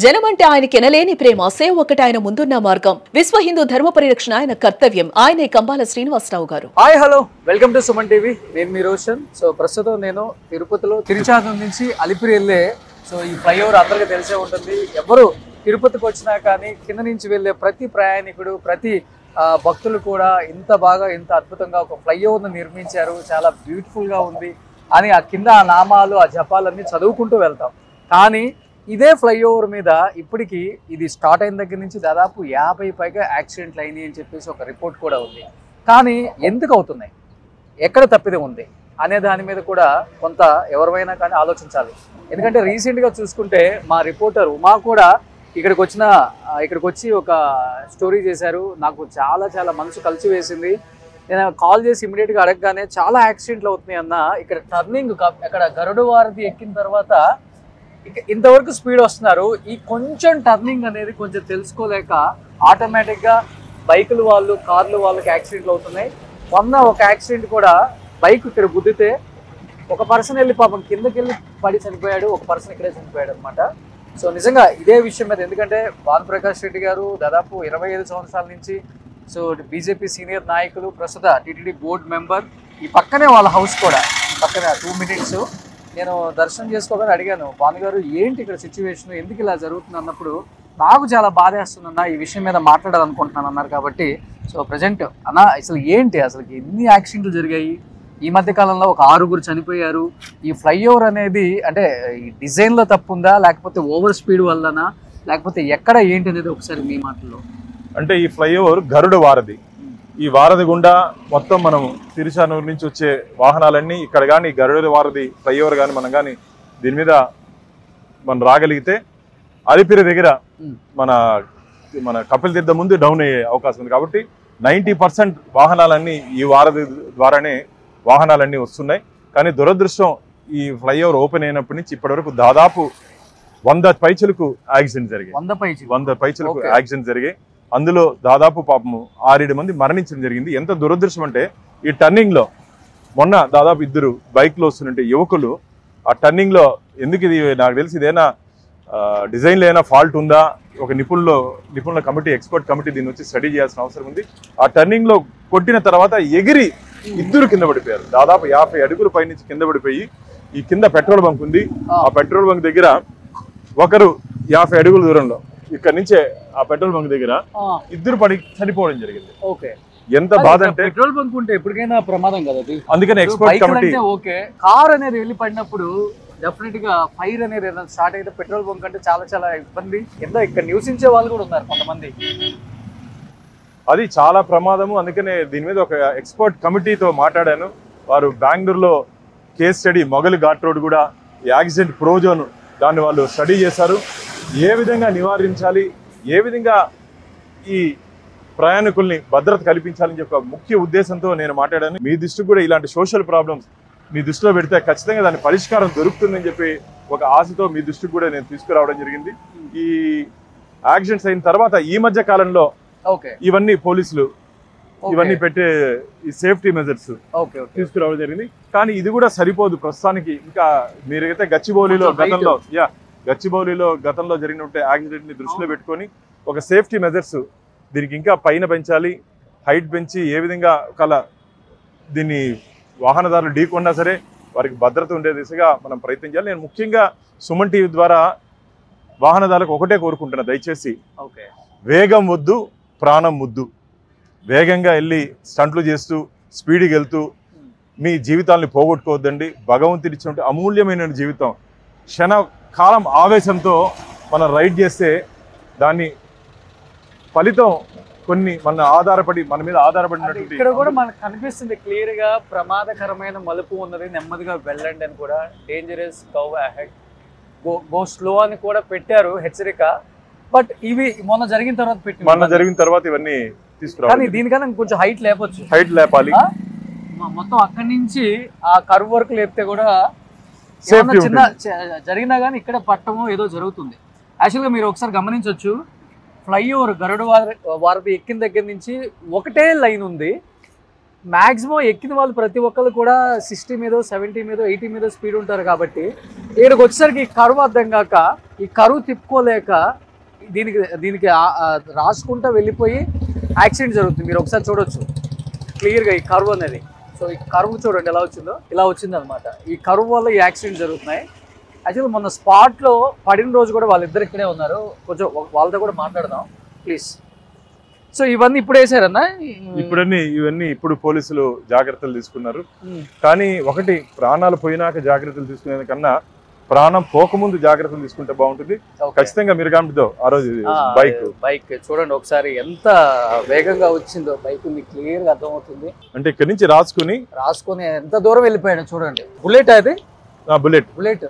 జనమంటే ఆయనకి ఎనలేని ప్రేమ, సేవ ఒకటి ఆయన ముందున్న మార్గం. విశ్వ హిందూ ధర్మ పరిరక్షణ ఆయన కర్తవ్యం. ఆయనే కంబాల శ్రీనివాసరావు గారు. Hi hello, welcome to Suman TV. నేను మీ రోషన్. సో ప్రస్తుతం నేను తిరుపతిలో తిరుచానూరు నుంచి అలిపిరి వెళ్ళే ఈ ఫ్లైఓవర్ అందరికీ తెలిసే ఉంటుంది. ఎవరు తిరుపతికి వచ్చినా కానీ కింద నుంచి వెళ్ళే ప్రతి ప్రయాణికుడు, ప్రతి భక్తులు కూడా ఇంత బాగా, ఇంత అద్భుతంగా ఒక ఫ్లైఓవర్ను నిర్మించారు, చాలా బ్యూటిఫుల్గా ఉంది అని ఆ కింద ఆ నామాలు, ఆ జపాలన్నీ చదువుకుంటూ వెళ్తాం. కానీ ఇదే ఫ్లైఓవర్ మీద ఇప్పటికీ ఇది స్టార్ట్ అయిన దగ్గర నుంచి దాదాపు 50 పైగా యాక్సిడెంట్లు అయినాయి అని చెప్పేసి ఒక రిపోర్ట్ కూడా ఉంది. కానీ ఎందుకు అవుతున్నాయి, ఎక్కడ తప్పిదం ఉంది అనే దాని మీద కూడా కొంత ఎవరైనా కానీ ఆలోచించాలి. ఎందుకంటే రీసెంట్గా చూసుకుంటే మా రిపోర్టర్ ఉమా కూడా ఇక్కడికి వచ్చి ఒక స్టోరీ చేశారు. నాకు చాలా చాలా మనసు కలిసి వేసింది. నేను కాల్ చేసి ఇమీడియట్గా అడగగానే చాలా యాక్సిడెంట్లు అవుతున్నాయి అన్న, ఇక్కడ టర్నింగ్ అక్కడ గరుడ వారధి ఎక్కిన తర్వాత ఇంతవరకు స్పీడ్ వస్తున్నారు, ఈ కొంచెం టర్నింగ్ అనేది కొంచెం తెలుసుకోలేక ఆటోమేటిక్గా బైకులు వాళ్ళు, కార్లు వాళ్ళకి యాక్సిడెంట్లు అవుతున్నాయి. మొన్న ఒక యాక్సిడెంట్ కూడా బైక్ ఇక్కడ గుద్దితే ఒక పర్సన్ వెళ్ళి పాపం కిందకి వెళ్ళి పడి చనిపోయాడు, ఒక పర్సన్ ఇక్కడే చనిపోయాడు అనమాట. సో నిజంగా ఇదే విషయం మీద, ఎందుకంటే భానుప్రకాష్ రెడ్డి గారు దాదాపు 25 సంవత్సరాల నుంచి బీజేపీ సీనియర్ నాయకులు, ప్రస్తుత టీటీడీ బోర్డు మెంబర్. ఈ పక్కనే వాళ్ళ హౌస్ కూడా, పక్కనే 2 మినిట్స్ నేను దర్శనం చేసుకోగానే అడిగాను, భాను గారు ఏంటి ఇక్కడ సిచ్యువేషన్, ఎందుకు ఇలా జరుగుతుంది అన్నప్పుడు నాకు చాలా బాధేస్తుందన్న, ఈ విషయం మీద మాట్లాడాలనుకుంటున్నాను అన్నారు. కాబట్టి సో ప్రజెంట్ అన్న అసలు ఏంటి, అసలు ఎన్ని యాక్సిడెంట్లు జరిగాయి ఈ మధ్య కాలంలో, ఒక 6గురు చనిపోయారు. ఈ ఫ్లైఓవర్ అనేది అంటే ఈ డిజైన్లో తప్పు ఉందా, లేకపోతే ఓవర్ స్పీడ్ వల్లనా, లేకపోతే ఎక్కడ ఏంటి అనేది ఒకసారి మీ మాటల్లో. అంటే ఈ ఫ్లైఓవర్ గరుడ వారధి, ఈ వారధి గుండా మొత్తం మనం తిరుచానూరు నుంచి వచ్చే వాహనాలన్నీ ఇక్కడ కానీ గరుడ వారధి ఫ్లైఓవర్ కానీ మనం కానీ దీని మీద మనం రాగలిగితే అలిపిరి దగ్గర మన కపిల్ తీర్థం ముందు డౌన్ అయ్యే అవకాశం ఉంది. కాబట్టి 90% వాహనాలన్నీ ఈ వారధి ద్వారానే వాహనాలన్నీ వస్తున్నాయి. కానీ దురదృష్టం, ఈ ఫ్లైఓవర్ ఓపెన్ అయినప్పటి నుంచి ఇప్పటి వరకు దాదాపు 100 పైచలకు యాక్సిడెంట్ జరిగాయి. 100 పైచలకు యాక్సిడెంట్ జరిగాయి. అందులో దాదాపు పాపము 6-7 మంది మరణించడం జరిగింది. ఎంత దురదృష్టం అంటే ఈ టర్నింగ్ లో మొన్న దాదాపు 2 బైక్లో వస్తుంటే యువకులు ఆ టర్నింగ్ లో, ఎందుకు ఇది నాకు తెలిసి ఇదేనా డిజైన్లో ఏమైనా ఫాల్ట్ ఉందా, ఒక నిపుణుల కమిటీ, ఎక్స్పర్ట్ కమిటీ దీన్ని వచ్చి స్టడీ చేయాల్సిన అవసరం ఉంది. ఆ టర్నింగ్ లో కొట్టిన తర్వాత ఎగిరి 2 కింద పడిపోయారు. దాదాపు 50 అడుగుల పైనుంచి కింద పడిపోయి, ఈ కింద పెట్రోల్ బంక్ ఉంది, ఆ పెట్రోల్ బంక్ దగ్గర ఒకరు 50 అడుగుల దూరంలో ఇక్కడ నుంచే ఆ పెట్రోల్ బంక్ దగ్గర 2 పడి చనిపోవడం జరిగింది. ఓకే, ఎంత బాధ అంటే పెట్రోల్ బంక్ ఉంటే ఎప్పటికైనా ప్రమాదం కదా, అందుకని ఎక్స్పర్ట్ కమిటీ. ఓకే, కార్ అనేది వెళ్ళి పడినప్పుడు డెఫినెట్ గా ఫైర్ అనేది ఏదైనా స్టార్ట్ అయితే పెట్రోల్ బంక్ అంటే చాలా చాలా ఇబ్బంది. ఇక్కడ నివసించే వాళ్ళు కూడా ఉన్నారు కొంతమంది, అది చాలా ప్రమాదము. అందుకనే దీని మీద ఒక ఎక్స్పర్ట్ కమిటీతో మాట్లాడాను. వారు బెంగళూరులో కేస్ స్టడీ, మొగలి ఘాట్ రోడ్ కూడా యాక్సిడెంట్ ప్రోజోన్, దాన్ని వాళ్ళు స్టడీ చేశారు. ఏ విధంగా నివారించాలి, ఏ విధంగా ఈ ప్రయాణికుల్ని భద్రత కల్పించాలని చెప్పి ముఖ్య ఉద్దేశంతో నేను మాట్లాడాను. మీ దృష్టికి కూడా ఇలాంటి సోషల్ ప్రాబ్లమ్స్ మీ దృష్టిలో పెడితే ఖచ్చితంగా దాని పరిష్కారం దొరుకుతుందని చెప్పి ఒక ఆశతో మీ దృష్టికి కూడా నేను తీసుకురావడం జరిగింది. ఈ యాక్సిడెంట్స్ అయిన తర్వాత ఈ మధ్య కాలంలో ఇవన్నీ పోలీసులు ఇవన్నీ పెట్టే ఈ సేఫ్టీ మెజర్స్ తీసుకురావడం జరిగింది. కానీ ఇది కూడా సరిపోదు ప్రస్తుతానికి. ఇంకా మీరైతే గచ్చిబౌలిలో గతంలో జరిగినట్టు యాక్సిడెంట్ ని దృష్టిలో పెట్టుకొని ఒక సేఫ్టీ మెజర్స్ దీనికి ఇంకా పైన పెంచాలి, హైట్ పెంచి ఏ విధంగా దీన్ని వాహనదారులు ఢీకొన్నా సరే వారికి భద్రత ఉండే దిశగా మనం ప్రయత్నం చేయాలి. నేను ముఖ్యంగా సుమన్ టీవీ ద్వారా వాహనదారులకు ఒకటే కోరుకుంటున్నా, దయచేసి వేగం వద్దు, ప్రాణం ముద్దు. వేగంగా వెళ్ళి స్టంట్లు చేస్తూ స్పీడ్కి వెళ్తూ మీ జీవితాలని పోగొట్టుకోవద్దండి. భగవంతుడి ఇచ్చినటువంటి అమూల్యమైన జీవితం, క్షణకాలం ఆవేశంతో మనం రైడ్ చేస్తే దాన్ని ఫలితం మన మీద ఆధారపడినటువంటి. ఇక్కడ కూడా మనకు కనిపిస్తుంది క్లియర్ గా, ప్రమాదకరమైన మలుపు ఉన్నది, నెమ్మదిగా వెళ్ళండి అని కూడా, dangerous go ahead, go slow అని కూడా పెట్టారు హెచ్చరిక. బట్ ఇవి మొన్న జరిగిన తర్వాత ఇవన్నీ తీసుకురావాలి. దీనికన్నా కొంచెం హైట్ లేపాలి. మొత్తం అక్కడి నుంచి ఆ కర్వ్ వరకు లేపితే కూడా చిన్న జరిగినా కానీ ఇక్కడ పట్టము ఏదో జరుగుతుంది. యాక్చువల్గా మీరు ఒకసారి గమనించవచ్చు, ఫ్లైఓవర్ గరుడ వారధి ఎక్కిన దగ్గర నుంచి ఒకటే లైన్ ఉంది, మ్యాక్సిమం ఎక్కిన వాళ్ళు ప్రతి ఒక్కరు కూడా 60 మీద 70 మీద 80 మీద స్పీడ్ ఉంటారు కాబట్టి ఇక్కడికి వచ్చేసరికి ఈ కరువు అర్థం కాక ఈ కరువు తిప్పుకోలేక దీనికి దీనికి రాసుకుంటూ వెళ్ళిపోయి యాక్సిడెంట్ జరుగుతుంది. మీరు ఒకసారి చూడొచ్చు క్లియర్గా ఈ కరువు అనేది. సో ఈ కరువు చూడండి ఎలా వచ్చిందో, ఇలా వచ్చింది అనమాట. ఈ కరువు వల్ల ఈ యాక్సిడెంట్ జరుగుతున్నాయి. యాక్చువల్లీ మొన్న స్పాట్లో పడిన రోజు కూడా వాళ్ళిద్దరు ఇక్కడే ఉన్నారు. కొంచెం వాళ్ళతో కూడా మాట్లాడదాం ప్లీజ్. సో ఇవన్నీ ఇప్పుడు వేసారన్నా? ఇవన్నీ ఇప్పుడు పోలీసులు జాగ్రత్తలు తీసుకున్నారు. కానీ ఒకటి, ప్రాణాలు పోయినాక జాగ్రత్తలు తీసుకునే కన్నా ప్రాణం పోకముందు జాగ్రత్తలు తీసుకుంటే బాగుంటుంది. ఖచ్చితంగా మీరు గమనిద్దాం ఆ రోజు బైక్ చూడండి ఒకసారి ఎంత వేగంగా వచ్చిందో, బైక్ మీకు క్లియర్ గా అర్థమవుతుంది. అంటే ఇక్కడ నుంచి రాసుకొని ఎంత దూరం వెళ్ళిపోయాడు చూడండి. బుల్లెట్ అది? Bullet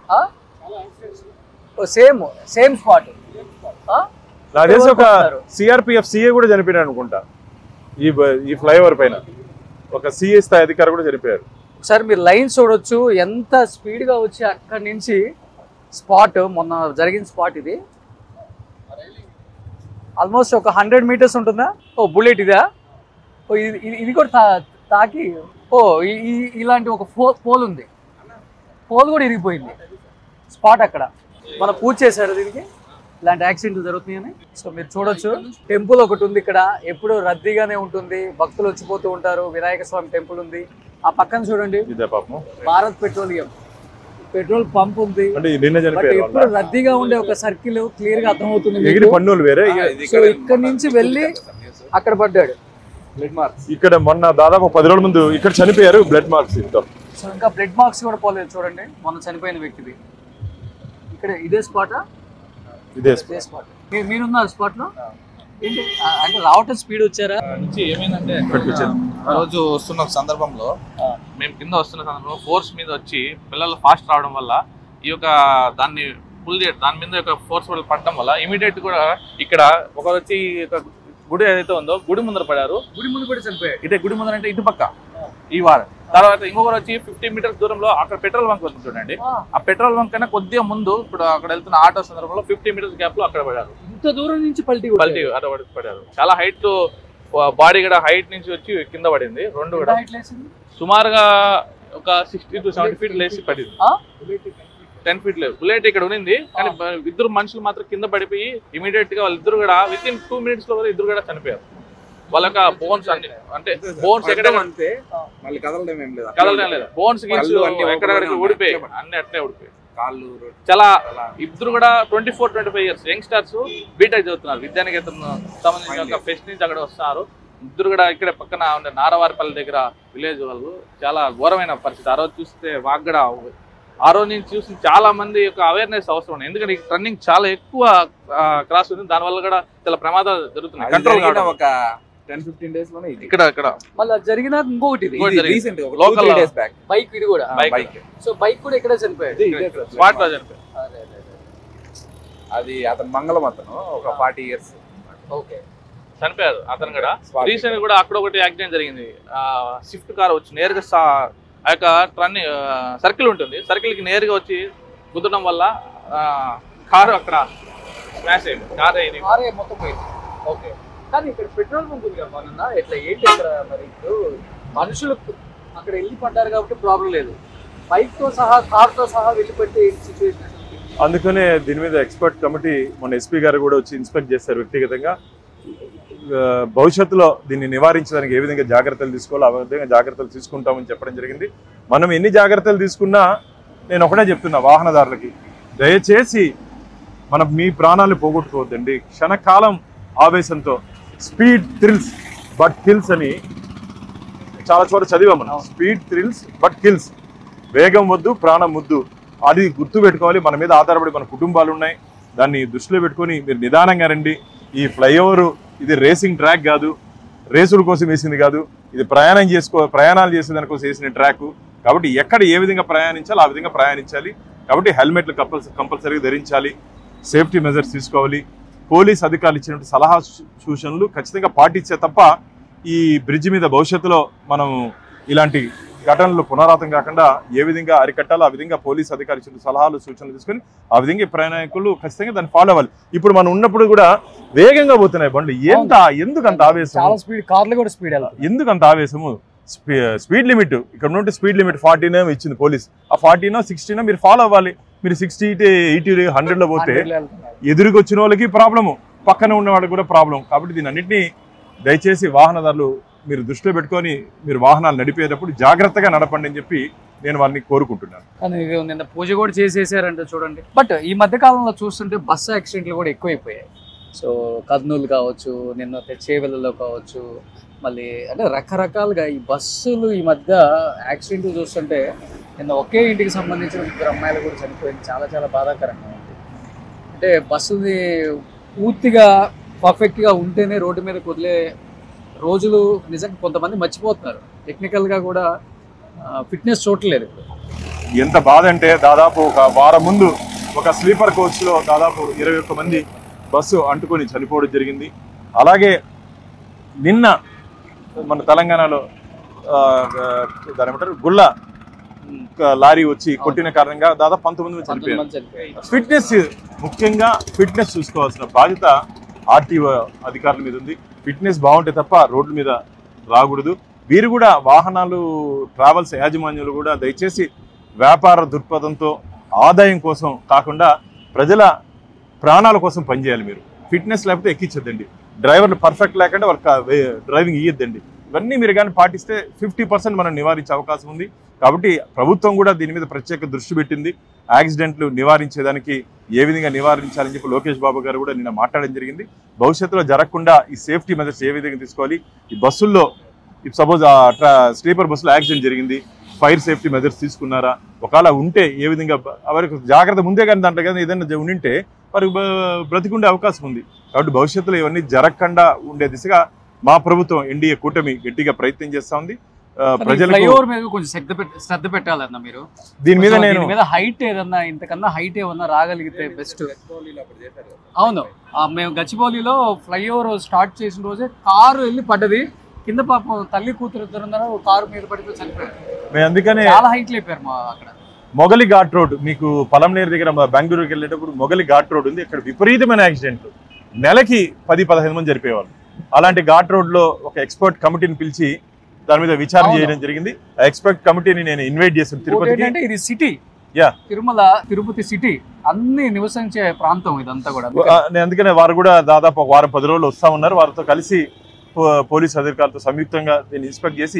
same spot. నాకు తెలిసి ఒక సిఆర్పిఎఫ్ సిఏ కూడా చనిపోయాడు అనుకుంటా ఈ ఫ్లైఓవర్ పైన. ఒక సిఏ స్థాయి అధికారి కూడా చనిపోయారు. ఒకసారి మీరు లైన్ చూడొచ్చు ఎంత స్పీడ్ గా వచ్చి అక్కడి నుంచి స్పాట్, మొన్న జరిగిన స్పాట్ ఇది ఆల్మోస్ట్ ఒక 100 మీటర్స్ ఉంటుందా? ఓ బుల్లెట్ ఇదా? ఓ ఇది కూడా తాకి ఇలాంటి ఒక పోల్ ఉంది, పోల్ కూడా ఇరిగిపోయింది స్పాట్. అక్కడ మన పూజ చేశారు దీనికి, ఇలాంటి యాక్సిడెంట్లు జరుగుతున్నాయని. సో మీరు చూడొచ్చు టెంపుల్ ఒకటి ఉంది ఇక్కడ, ఎప్పుడు రద్దీగానే ఉంటుంది, భక్తులు వచ్చిపోతూ ఉంటారు. వినాయక స్వామి టెంపుల్ ఉంది. ఆ పక్కన చూడండి భారత్ పెట్రోల్ పంప్ ఉంది. ఎప్పుడు రద్దీగా ఉండే ఒక సర్కిల్ క్లియర్ గా అర్థమవుతుంది. సో ఇక్కడ నుంచి వెళ్ళి అక్కడ పడ్డాడు. ఇక్కడ మొన్న దాదాపు 10 రోజుల ముందు ఇక్కడ చనిపోయారు బ్లడ్ మార్క్స్. సో ఇంకా బ్లడ్ మార్క్స్ కూడా పోలేదు చూడండి మొన్న చనిపోయిన వ్యక్తిది. ఇక్కడ ఇదే స్పాటా? ఇదే స్పాట్. మీరున్నారు స్పాట్ లో? ఏంటి అంటే రావటం స్పీడ్ వచ్చారా? నుంచి ఏమైందంటే ఆ రోజు వస్తున్న సందర్భంలో మేము కింద వస్తున్న సందర్భంలో ఫోర్స్ మీద వచ్చి పిల్లలు ఫాస్ట్ రావడం వల్ల ఈ యొక్క దాన్ని పుల్ చేయడం, దాని మీద ఒక ఫోర్స్ వల్ల పడడం వల్ల ఇమీడియట్ కూడా ఇక్కడ ఒకరు వచ్చి గుడి ఏదైతే ఉందో గుడి ముందర పడారు. గుడి ముందు కూడా చనిపోయారు. ఇదే గుడి ముందర అంటే ఇటు పక్క ఈ వారం. తర్వాత ఇంకొకరు వచ్చి 50 మీటర్స్ దూరంలో అక్కడ పెట్రోల్ బంక్ ఉంది చూడండి, ఆ పెట్రోల్ బంక్ కన్నా కొద్దిగా ముందు ఇప్పుడు అక్కడ వెళ్తున్న ఆటో సందర్భంలో 50 మీటర్స్ గ్యాప్ లో అక్కడ పడారు. ఇంత దూరం నుంచి పల్టీ పడారు. చాలా హైట్, బాడీ కూడా హైట్ నుంచి వచ్చి కింద పడింది. రెండు కూడా సుమారుగా ఒక 60 to 70 ఫీట్ లేచి పడింది. 10 ఫీట్ లేదు. బుల్లెట్ ఇక్కడ ఉంది కానీ ఇద్దరు మనుషులు మాత్రం కింద పడిపోయి ఇమీడియట్ గా వాళ్ళిద్దరు కూడా విత్ ఇన్ 2 minutes లో ఇద్దరు కూడా చనిపోయారు. వాళ్ళ బోన్స్ అన్ని అంటే బోన్స్ కదలడం లేదు, బోన్స్ ఎక్కడెక్కడ ఊడిపోయి అన్ని అట్లే ఊడిపోయి. చాలా ఇద్దరు కూడా 24-25 years యంగ్స్టర్స్ బీటెక్ చదువుతున్నారు. విద్యానికేతన్ సంబంధించిన ఫెస్ట్ నుంచి అక్కడ వస్తున్నారు. ఇద్దరు కూడా ఇక్కడ పక్కన ఉండే నారవారిపల్లి దగ్గర విలేజ్ వాళ్ళు. చాలా ఘోరమైన పరిస్థితి. ఆ రోజు చూస్తే మాకు కూడా ఆ రోజు నుంచి చూసి చాలా మంది యొక్క అవేర్నెస్ అవసరం ఉంది. ఎందుకంటే రన్నింగ్ చాలా ఎక్కువ క్రాస్ ఉంది, దానివల్ల కూడా చాలా ప్రమాదాలు జరుగుతున్నాయి. కంట్రోల్ ఒక 10-15 days లోనే ఇక్కడ మళ్ళీ జరిగిన ఇంకొకటి లోకల్ బైక్, ఇది కూడా బైక్. సో బైక్ కూడా ఇక్కడ చనిపోయాడు, స్పాట్ లో చనిపోయాడు. అది అతను మంగళం, అతను ఒక 40 years ఓకే చనిపోయారు. అతను కూడా రీసెంట్ కూడా అక్కడ ఒకటి యాక్సిడెంట్ జరిగింది. స్విఫ్ట్ కార్ వచ్చి నేరుగా ఆ యొక్క టర్నింగ్ సర్కిల్ ఉంటుంది, సర్కిల్ కి నేరుగా వచ్చి గుద్దడం వల్ల కారు అక్కడ స్మాష్ అయింది. కారే మొత్తం పోయింది. ఓకే కానీ ఇక్కడ పెట్రోల్ బంక్ ఉంది కదా, ఇట్లా ఏంటి ఇక్కడ మరి ఇప్పుడు మనుషులు అక్కడ వెళ్ళి పడ్డారు కాబట్టి ప్రాబ్లం లేదు, బైక్ తో సహా కార్ తో సహా వెళ్ళిపడితే ఏంటి సిచ్యువేషన్? అందుకనే దీని మీద ఎక్స్పర్ట్ కమిటీ మొన్న ఎస్పీ గారు కూడా వచ్చి ఇన్స్పెక్ట్ చేశారు వ్యక్తిగతంగా. భవిష్యత్తులో దీన్ని నివారించడానికి ఏ విధంగా జాగ్రత్తలు తీసుకోవాలో ఆ విధంగా జాగ్రత్తలు తీసుకుంటామని చెప్పడం జరిగింది. మనం ఎన్ని జాగ్రత్తలు తీసుకున్నా నేను ఒకటే చెప్తున్నా వాహనదారులకి, దయచేసి మనం మీ ప్రాణాలు పోగొట్టుకోవద్దండి. క్షణకాలం ఆవేశంతో స్పీడ్ థ్రిల్స్ బట్ కిల్స్ అని చాలా చోట చదివాం మనం. స్పీడ్ థ్రిల్స్ బట్ కిల్స్, వేగం వద్దు ప్రాణం వద్దు, అది గుర్తు పెట్టుకోవాలి. మన మీద ఆధారపడి మన కుటుంబాలు ఉన్నాయి, దాన్ని దృష్టిలో పెట్టుకొని మీరు నిదానంగా రండి. ఈ ఫ్లైఓవర్ ఇది రేసింగ్ ట్రాక్ కాదు, రేసుల కోసం వేసింది కాదు, ఇది ప్రయాణాలు చేసేదాని కోసం వేసిన ట్రాక్. కాబట్టి ఎక్కడ ఏ విధంగా ప్రయాణించాలో ఆ విధంగా ప్రయాణించాలి. కాబట్టి హెల్మెట్లు కంపల్సరీగా ధరించాలి, సేఫ్టీ మెజర్స్ తీసుకోవాలి. పోలీస్ అధికారులు ఇచ్చినట్టు సలహా సూచనలు ఖచ్చితంగా పాటించే తప్ప ఈ బ్రిడ్జ్ మీద భవిష్యత్తులో మనం ఇలాంటి ఘటనలు పునరావృతం కాకుండా ఏ విధంగా అరికట్టాలో ఆ విధంగా పోలీస్ అధికారులు ఇచ్చిన సలహాలు సూచనలు తీసుకొని ఆ విధంగా ప్రయాణికులు ఖచ్చితంగా దాన్ని ఫాలో అవ్వాలి. ఇప్పుడు మనం ఉన్నప్పుడు కూడా వేగంగా పోతున్నాయి బండ్లు. ఎందుకంత ఆవేశం? చాలా స్పీడ్, కార్లు కూడా స్పీడ్. ఎందుకంత ఆవేశము? స్పీడ్ లిమిట్ ఇక్కడ నుండి స్పీడ్ లిమిట్ 40 ఇచ్చింది పోలీస్. ఆ 40 60 మీరు ఫాలో అవ్వాలి. మీరు 60 80 100లో పోతే ఎదురుకు వచ్చిన వాళ్ళకి ప్రాబ్లము, పక్కన ఉన్న వాళ్ళకి కూడా ప్రాబ్లం. కాబట్టి దీని అన్నింటినీ దయచేసి వాహనదారులు మీరు దృష్టిలో పెట్టుకొని మీరు వాహనాలు నడిపేటప్పుడు జాగ్రత్తగా నడపండి అని చెప్పి నేను వారిని కోరుకుంటున్నాను. కానీ నిన్న పూజ కూడా చేసేసారంటే చూడండి. బట్ ఈ మధ్య కాలంలో చూస్తుంటే బస్సు యాక్సిడెంట్లు కూడా ఎక్కువైపోయాయి. సో కర్నూలు కావచ్చు, నిన్న చేవెళ్ళలో కావచ్చు, మళ్ళీ అంటే రకరకాలుగా ఈ బస్సులు ఈ మధ్య యాక్సిడెంట్లు చూస్తుంటే నిన్న ఒకే ఇంటికి సంబంధించిన 2 అమ్మాయిలు కూడా చనిపోయింది. చాలా చాలా బాధాకరంగా ఉంది. అంటే బస్సుని పూర్తిగా పర్ఫెక్ట్గా ఉంటేనే రోడ్డు మీద వదిలే రోజులు నిజంగా కొంతమంది మర్చిపోతున్నారు. టెక్నికల్గా కూడా ఫిట్నెస్ చూడలేదు. ఎంత బాధ అంటే దాదాపు ఒక వారం ముందు ఒక స్లీపర్ కోచ్లో దాదాపు 21 మంది బస్సు అంటుకొని చనిపోవడం జరిగింది. అలాగే నిన్న మన తెలంగాణలో దాని ఏమంటారు గుళ్ళ లారీ వచ్చి కొట్టిన కారణంగా దాదాపు 19 మంది చనిపోయారు. ఫిట్నెస్ ముఖ్యంగా ఫిట్నెస్ చూసుకోవాల్సిన బాధ్యత ఆర్టీఓ అధికారుల మీద ఉంది. ఫిట్నెస్ బాగుంటే తప్ప రోడ్ల మీద రాకూడదు. వీరు కూడా వాహనాలు ట్రావెల్స్ యాజమాన్యులు కూడా దయచేసి వ్యాపార దృక్పథంతో ఆదాయం కోసం కాకుండా ప్రజల ప్రాణాల కోసం పనిచేయాలి. మీరు ఫిట్నెస్ లేకపోతే ఎక్కించద్దండి. డ్రైవర్లు పర్ఫెక్ట్ లేకుండా వాళ్ళకి డ్రైవింగ్ ఇయ్యద్దండి. ఇవన్నీ మీరు కానీ పాటిస్తే 50% మనం నివారించే అవకాశం ఉంది. కాబట్టి ప్రభుత్వం కూడా దీని మీద ప్రత్యేక దృష్టి పెట్టింది. యాక్సిడెంట్లు నివారించేదానికి ఏ విధంగా నివారించాలని చెప్పి లోకేష్ బాబు గారు కూడా నిన్న మాట్లాడడం జరిగింది. భవిష్యత్తులో జరగకుండా ఈ సేఫ్టీ మెజర్స్ ఏ విధంగా తీసుకోవాలి, ఈ బస్సుల్లో సపోజ్ స్లీపర్ బస్సులో యాక్సిడెంట్ జరిగింది, ఫైర్ సేఫ్టీ మెజర్స్ తీసుకున్నారా, ఒకవేళ ఉంటే ఏ విధంగా వారికి జాగ్రత్త ముందే కానీ దాంట్లో కానీ ఏదైనా ఉండింటే వారికి బ్రతికుండే అవకాశం ఉంది. కాబట్టి భవిష్యత్తులో ఇవన్నీ జరగకుండా ఉండే దిశగా మా ప్రభుత్వం ఎన్డీఏ కూటమి గట్టిగా ప్రయత్నం చేస్తా ఉంది. ప్రజలకు కొంచెం శ్రద్ధ పెట్టాలన్నా మీరు దీని మీద నేను హైట్ ఏదన్నా ఇంతకన్నా హైట్ ఏమన్నా రాగలిగితే బెస్ట్. అవును, మేము గచ్చిబౌలిలో ఫ్లైఓవర్ స్టార్ట్ చేసిన రోజే కారు వెళ్ళి పడ్డది కింద. పాపం తల్లి కూతురు ఇద్దరున్నారు, కారు మీద పడిపోయి చనిపోయారు. అందుకనే చాలా హైట్ లేపారు మా అక్కడ. మొగలి ఘాట్ రోడ్ మీకు పలంనేరు దగ్గర బెంగళూరుకి వెళ్ళేటప్పుడు మొగలి ఘాట్ రోడ్ ఉంది. ఇక్కడ విపరీతమైన యాక్సిడెంట్లు, నెలకి 10-15 మంది జరిపేవాళ్ళు. అలాంటి ఘాట్ రోడ్ లో ఒక ఎక్స్పర్ట్ కమిటీని పిలిచి దాని మీద విచారణ చేయడం జరిగింది. ఆ ఎక్స్పర్ట్ కమిటీని నేను ఇన్వైట్ చేశాను తిరుపతికి. అంటే ఇది సిటీ, తిరుపతి సిటీ అన్ని నివసించే ప్రాంతం ఇదంతా కూడా. అందుకనే వారు కూడా దాదాపు ఒక వారం 10 రోజులు వస్తా ఉన్నారు. వారితో కలిసి పోలీస్ అధికారులతో సంయుక్తంగా దీన్ని ఇన్స్పెక్ట్ చేసి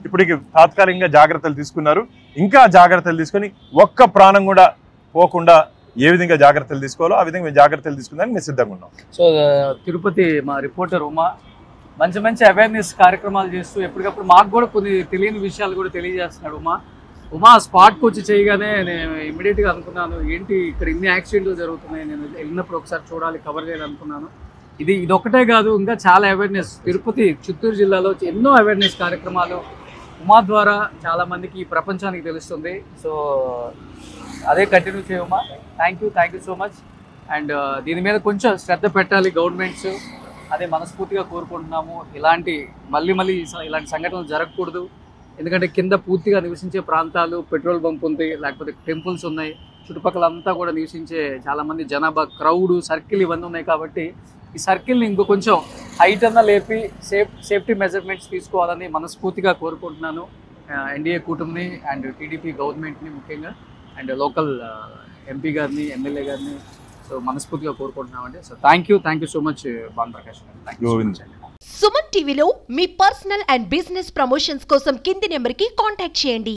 ఇప్పటికి తాత్కాలికంగా జాగ్రత్తలు తీసుకున్నారు. ఇంకా జాగ్రత్తలు తీసుకొని ఒక్క ప్రాణం కూడా పోకుండా ఏ విధంగా జాగ్రత్తలు తీసుకోవాలో ఆ విధంగా మేము జాగ్రత్తలు తీసుకుందానికి మేము సిద్ధంగా ఉన్నాం. సో తిరుపతి మా రిపోర్టర్ ఉమా మంచి మంచి అవేర్నెస్ కార్యక్రమాలు చేస్తూ ఎప్పటికప్పుడు మాకు కూడా కొన్ని తెలియని విషయాలు కూడా తెలియజేస్తున్నాడు. ఉమా స్పాట్కి వచ్చి చేయగానే నేను ఇమ్మీడియట్గా అనుకున్నాను, ఏంటి ఇక్కడ ఇన్ని యాక్సిడెంట్లు జరుగుతున్నాయి, నేను వెళ్ళినప్పుడు ఒకసారి చూడాలి, కవర్ చేయాలనుకున్నాను. ఇదొక్కటే కాదు, ఇంకా చాలా అవేర్నెస్ తిరుపతి చిత్తూరు జిల్లాలో ఎన్నో అవేర్నెస్ కార్యక్రమాలు ఉమా ద్వారా చాలా మందికి ఈ ప్రపంచానికి తెలుస్తుంది. సో అదే కంటిన్యూ చేయమా. Thank you so much. And దీని మీద కొంచెం శ్రద్ధ పెట్టాలి గవర్నమెంట్స్, అదే మనస్ఫూర్తిగా కోరుకుంటున్నాము. మళ్ళీ ఇలాంటి సంఘటనలు జరగకూడదు. ఎందుకంటే కింద పూర్తిగా నివసించే ప్రాంతాలు, పెట్రోల్ బంక్ ఉంది, లేకపోతే టెంపుల్స్ ఉన్నాయి, చుట్టుపక్కల అంతా కూడా నివసించే చాలామంది జనాభా, క్రౌడ్, సర్కిల్ ఇవన్నీ ఉన్నాయి. కాబట్టి ఈ సర్కిల్ని ఇంకో కొంచెం హైట్ అన్నా లేపి సేఫ్టీ మెజర్మెంట్స్ తీసుకోవాలని మనస్ఫూర్తిగా కోరుకుంటున్నాను. ఎన్డీఏ కూటమిని అండ్ టీడీపీ గవర్నమెంట్ని ముఖ్యంగా అండ్ లోకల్ ఎంపీ గారిని, ఎమ్మెల్యే గారిని సో మనస్ఫూర్తిగా కోరుకుంటున్నామండి. So thank you so much Bhanuprakash గారు. సుమన్ టీవీలో మీ పర్సనల్ అండ్ బిజినెస్ ప్రమోషన్స్ కోసం కింది నెంబర్కి కాంటాక్ట్ చేయండి.